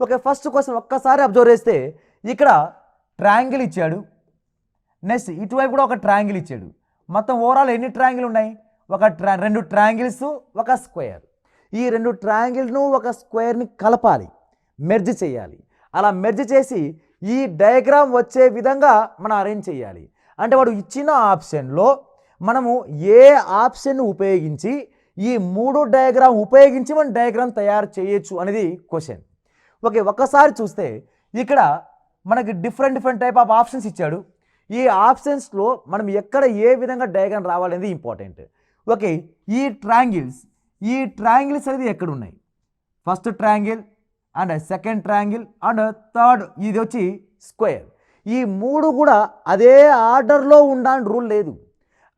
Okay, first question ఒక్కసారి observe చేస్తే ఇక్కడ ట్రయాంగిల్ ఇచ్చాడు, నెక్స్ట్ ఇటువైపు కూడా ఒక ట్రయాంగిల్ ఇచ్చాడు. మొత్తం ఓవరాల్ ఎన్ని ట్రయాంగిల్ ఉన్నాయి? రెండు ట్రయాంగిల్స్, ఒక స్క్వేర్. ఈ రెండు ట్రయాంగిల్ను ఒక స్క్వేర్ని కలపాలి, మెర్జ్ చేయాలి. అలా మెర్జ్ చేసి ఈ డయాగ్రామ్ వచ్చే విధంగా మనం అరేంజ్ చేయాలి. అంటే వాడు ఇచ్చిన ఆప్షన్లో మనము ఏ ఆప్షన్ ఉపయోగించి ఈ మూడు డయాగ్రామ్ ఉపయోగించి మనం డయాగ్రామ్ తయారు చేయొచ్చు అనేది క్వశ్చన్. ఓకే, ఒక్కసారి చూస్తే ఇక్కడ మనకి డిఫరెంట్ టైప్ ఆఫ్ ఆప్షన్స్ ఇచ్చాడు. ఈ ఆప్షన్స్లో మనం ఎక్కడ ఏ విధంగా డయాగ్రామ్ రావాలనేది ఇంపార్టెంట్. ఓకే, ఈ ట్రయాంగిల్స్ అనేది ఎక్కడ ఉన్నాయి? First triangle and second triangle and third ఇది వచ్చి స్క్వేర్. ఈ మూడు కూడా అదే ఆర్డర్లో ఉండాలని రూల్ లేదు.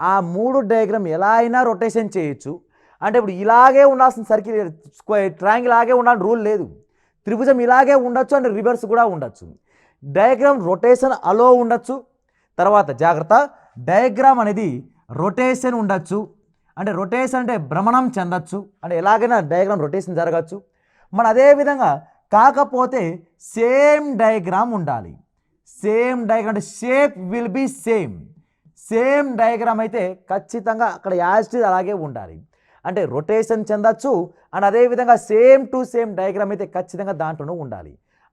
ఆ మూడు డయాగ్రామ్ ఎలా అయినా రొటేషన్ చేయొచ్చు. అంటే ఇప్పుడు ఇలాగే ఉండాల్సిన సర్కిల్ స్క్వేర్ ట్రయాంగిల్ ఇలాగే ఉండాలని రూల్ లేదు. త్రిభుజం ఇలాగే ఉండొచ్చు అంటే రివర్స్ కూడా ఉండొచ్చు. డయాగ్రామ్ రొటేషన్ అలో ఉండొచ్చు. తర్వాత జాగ్రత్త, డయాగ్రామ్ అనేది రొటేషన్ ఉండొచ్చు. అంటే రొటేషన్ అంటే భ్రమణం చెందొచ్చు, అంటే ఎలాగైనా డయాగ్రామ్ రొటేషన్ జరగచ్చు. మన అదేవిధంగా కాకపోతే సేమ్ డయాగ్రామ్ ఉండాలి. సేమ్ డయాగ్రామ్ అంటే shape will be same diagram అయితే ఖచ్చితంగా అక్కడ యాజ్ అలాగే ఉండాలి. అంటే రొటేషన్ చెందొచ్చు అండ్ అదేవిధంగా సేమ్ టు సేమ్ డయాగ్రామ్ అయితే ఖచ్చితంగా దాంట్లోనూ ఉండాలి.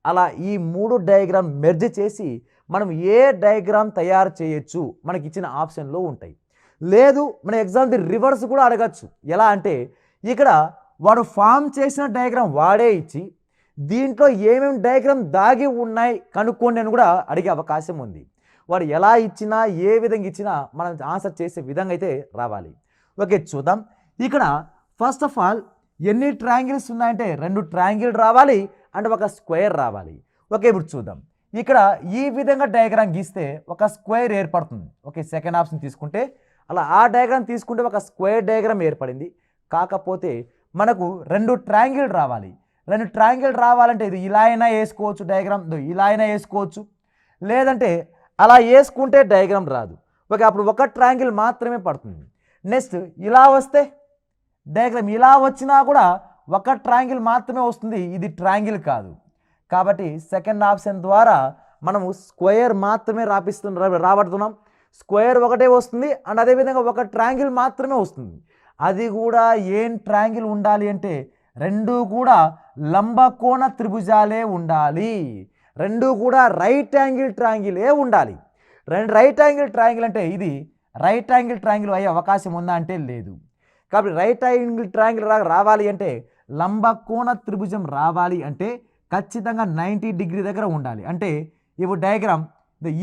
అలా ఈ మూడు డయాగ్రామ్ మెర్జ్ చేసి మనం ఏ డయాగ్రామ్ తయారు చేయొచ్చు మనకి ఇచ్చిన ఆప్షన్లో ఉంటాయి. లేదు మన ఎగ్జామ్ రివర్స్ కూడా అడగచ్చు. ఎలా అంటే ఇక్కడ వాడు ఫామ్ చేసిన డయాగ్రామ్ వాడే ఇచ్చి దీంట్లో ఏమేమి డయాగ్రామ్ దాగి ఉన్నాయి కనుక్కోండి అని కూడా అడిగే అవకాశం ఉంది. వాడు ఎలా ఇచ్చినా ఏ విధంగా ఇచ్చినా మనం ఆన్సర్ చేసే విధంగా అయితే రావాలి. ఓకే, చూద్దాం. ఇక్కడ ఫస్ట్ ఆఫ్ ఆల్ ఎన్ని ట్రయాంగిల్స్ ఉన్నాయంటే రెండు ట్రయాంగిల్ రావాలి అండ్ ఒక స్క్వేర్ రావాలి. ఓకే, ఇప్పుడు చూద్దాం. ఇక్కడ ఈ విధంగా డయాగ్రామ్ గీస్తే ఒక స్క్వేర్ ఏర్పడుతుంది. ఓకే, సెకండ్ ఆప్షన్ తీసుకుంటే అలా ఆ డయాగ్రామ్ తీసుకుంటే ఒక స్క్వేర్ డయాగ్రామ్ ఏర్పడింది. కాకపోతే మనకు రెండు ట్రయాంగిల్ రావాలి. రెండు ట్రయాంగిల్ రావాలంటే ఇది ఇలా అయినా వేసుకోవచ్చు, డయాగ్రామ్ ఇలా అయినా వేసుకోవచ్చు, లేదంటే అలా వేసుకుంటే డయాగ్రామ్ రాదు. ఓకే, అప్పుడు ఒక ట్రయాంగిల్ మాత్రమే పడుతుంది. నెక్స్ట్ ఇలా వస్తే డయాగ్రామ్ ఇలా వచ్చినా కూడా ఒక ట్రయాంగిల్ మాత్రమే వస్తుంది, ఇది ట్రయాంగిల్ కాదు. కాబట్టి సెకండ్ ఆప్షన్ ద్వారా మనము స్క్వేర్ మాత్రమే రాబడుతున్నాం. స్క్వేర్ ఒకటే వస్తుంది అండ్ అదేవిధంగా ఒక ట్రయాంగిల్ మాత్రమే వస్తుంది. అది కూడా ఏం ట్రయాంగిల్ ఉండాలి అంటే రెండు కూడా లంబకోణ త్రిభుజాలే ఉండాలి. రెండు కూడా రైట్ యాంగిల్ ట్రయాంగిలే ఉండాలి. రైట్ యాంగిల్ ట్రయాంగిల్ అంటే ఇది రైట్ యాంగిల్ ట్రయాంగిల్ అయ్యే అవకాశం ఉందా అంటే లేదు. కాబట్టి రైట్ యాంగిల్ ట్రయాంగిల్ రావాలి అంటే లంబకోణ త్రిభుజం రావాలి అంటే ఖచ్చితంగా 90 డిగ్రీ దగ్గర ఉండాలి. అంటే ఇప్పుడు డయాగ్రామ్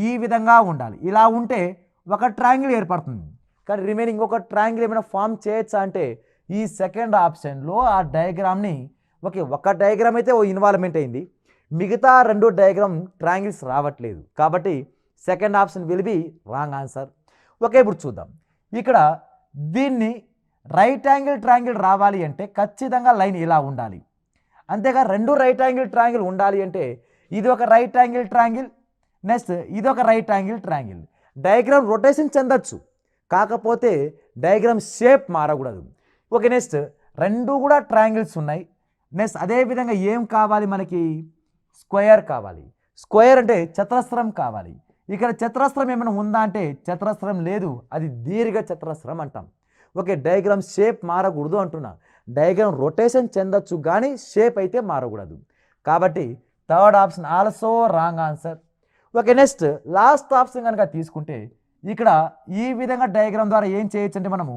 ఈ విధంగా ఉండాలి. ఇలా ఉంటే ఒక ట్రయాంగిల్ ఏర్పడుతుంది. కానీ రిమైనింగ్ ఒక ట్రయాంగిల్ ఏమైనా ఫామ్ చేయొచ్చా అంటే ఈ సెకండ్ ఆప్షన్లో ఆ డయాగ్రామ్ని ఒక డయాగ్రామ్ అయితే ఇన్వాల్వ్మెంట్ అయింది, మిగతా రెండు డయాగ్రామ్ ట్రయాంగిల్స్ రావట్లేదు. కాబట్టి second option will be wrong answer. Okay, ఇప్పుడు చూద్దాం. ఇక్కడ దీన్ని రైట్ యాంగిల్ ట్రయాంగిల్ రావాలి అంటే ఖచ్చితంగా లైన్ ఇలా ఉండాలి. అంతేగా రెండు రైట్ యాంగిల్ ట్రయాంగిల్ ఉండాలి అంటే ఇది ఒక రైట్ యాంగిల్ ట్రయాంగిల్, నెక్స్ట్ ఇది ఒక right angle triangle. Diagram rotation చెందొచ్చు, కాకపోతే డయాగ్రామ్ షేప్ మారకూడదు. ఓకే, నెక్స్ట్ రెండు కూడా ట్రయాంగిల్స్ ఉన్నాయి. నెక్స్ట్ అదేవిధంగా ఏం కావాలి మనకి? స్క్వేర్ కావాలి. స్క్వేర్ అంటే చతురస్రం కావాలి. ఇక్కడ చతురస్రం ఏమైనా ఉందా అంటే చతురస్రం లేదు, అది దీర్ఘ చతురస్రం అంటాం. ఓకే, డయాగ్రామ్ షేప్ మారకూడదు అంటున్నా. డయాగ్రామ్ రొటేషన్ చెందొచ్చు కానీ షేప్ అయితే మారకూడదు. కాబట్టి third option also wrong answer. Okay, next last option కనుక తీసుకుంటే ఇక్కడ ఈ విధంగా డయాగ్రామ్ ద్వారా ఏం చేయొచ్చు అంటే మనము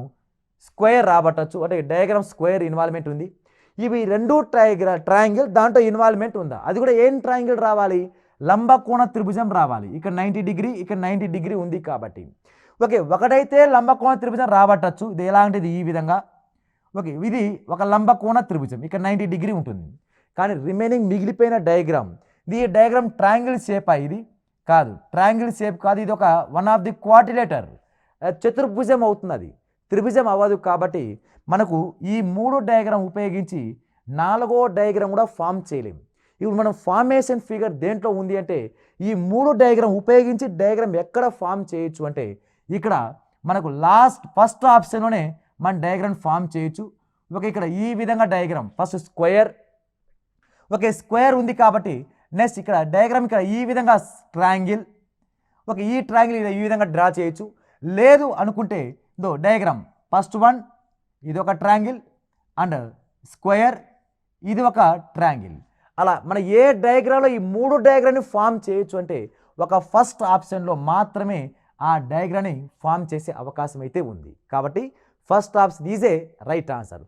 స్క్వేర్ రాబట్టచ్చు. అంటే డయాగ్రామ్ స్క్వేర్ ఇన్వాల్వ్మెంట్ ఉంది. ఇవి రెండు ట్రయాంగిల్ దాంట్లో ఇన్వాల్వ్మెంట్ ఉందా? అది కూడా ఏం ట్రయాంగిల్ రావాలి? లంబకోణ త్రిభుజం రావాలి. ఇక్కడ 90 డిగ్రీ, ఇక్కడ 90 డిగ్రీ ఉంది కాబట్టి ఓకే, ఒకటైతే లంబకోణ త్రిభుజం రాబట్టచ్చు. ఇది ఎలాంటిది? ఈ విధంగా. ఓకే, ఇది ఒక లంబకోణ త్రిభుజం, ఇక్కడ 90 డిగ్రీ ఉంటుంది. కానీ రిమైనింగ్ మిగిలిపోయిన డయాగ్రామ్, ఇది డయాగ్రామ్ ట్రయాంగిల్ షేప్ ఇది కాదు, ట్రయాంగిల్ షేప్ కాదు, ఇది ఒక వన్ ఆఫ్ ది క్వాడ్రిలేటర్, చతుర్భుజం అవుతుంది, అది త్రిభుజం అవ్వదు. కాబట్టి మనకు ఈ మూడు డయాగ్రామ్ ఉపయోగించి నాలుగో డయాగ్రామ్ కూడా ఫామ్ చేయలేము. ఇప్పుడు మనం ఫార్మేషన్ ఫిగర్ దేంట్లో ఉంది అంటే ఈ మూడు డయాగ్రామ్ ఉపయోగించి డయాగ్రామ్ ఎక్కడ ఫామ్ చేయొచ్చు అంటే ఇక్కడ మనకు ఫస్ట్ ఆప్షన్లోనే మన డయాగ్రామ్ ఫామ్ చేయొచ్చు. ఓకే, ఇక్కడ ఈ విధంగా diagram first square, okay square ఉంది కాబట్టి నెక్స్ట్ ఇక్కడ డయాగ్రామ్ ఇక్కడ ఈ విధంగా ట్రయాంగిల్, ఓకే ఈ ట్రయాంగిల్ ఈ విధంగా డ్రా చేయొచ్చు. లేదు అనుకుంటే డయాగ్రామ్ ఫస్ట్ వన్ ఇది ఒక ట్రయాంగిల్ అండ్ స్క్వేర్, ఇది ఒక ట్రయాంగిల్. అలా మన ఏ డయాగ్రామ్లో ఈ 3 డయాగ్రామ్ని ఫామ్ చేయొచ్చు అంటే ఒక ఫస్ట్ ఆప్షన్లో మాత్రమే ఆ డయాగ్రామ్ని ఫామ్ చేసే అవకాశం అయితే ఉంది. కాబట్టి first option is a right answer.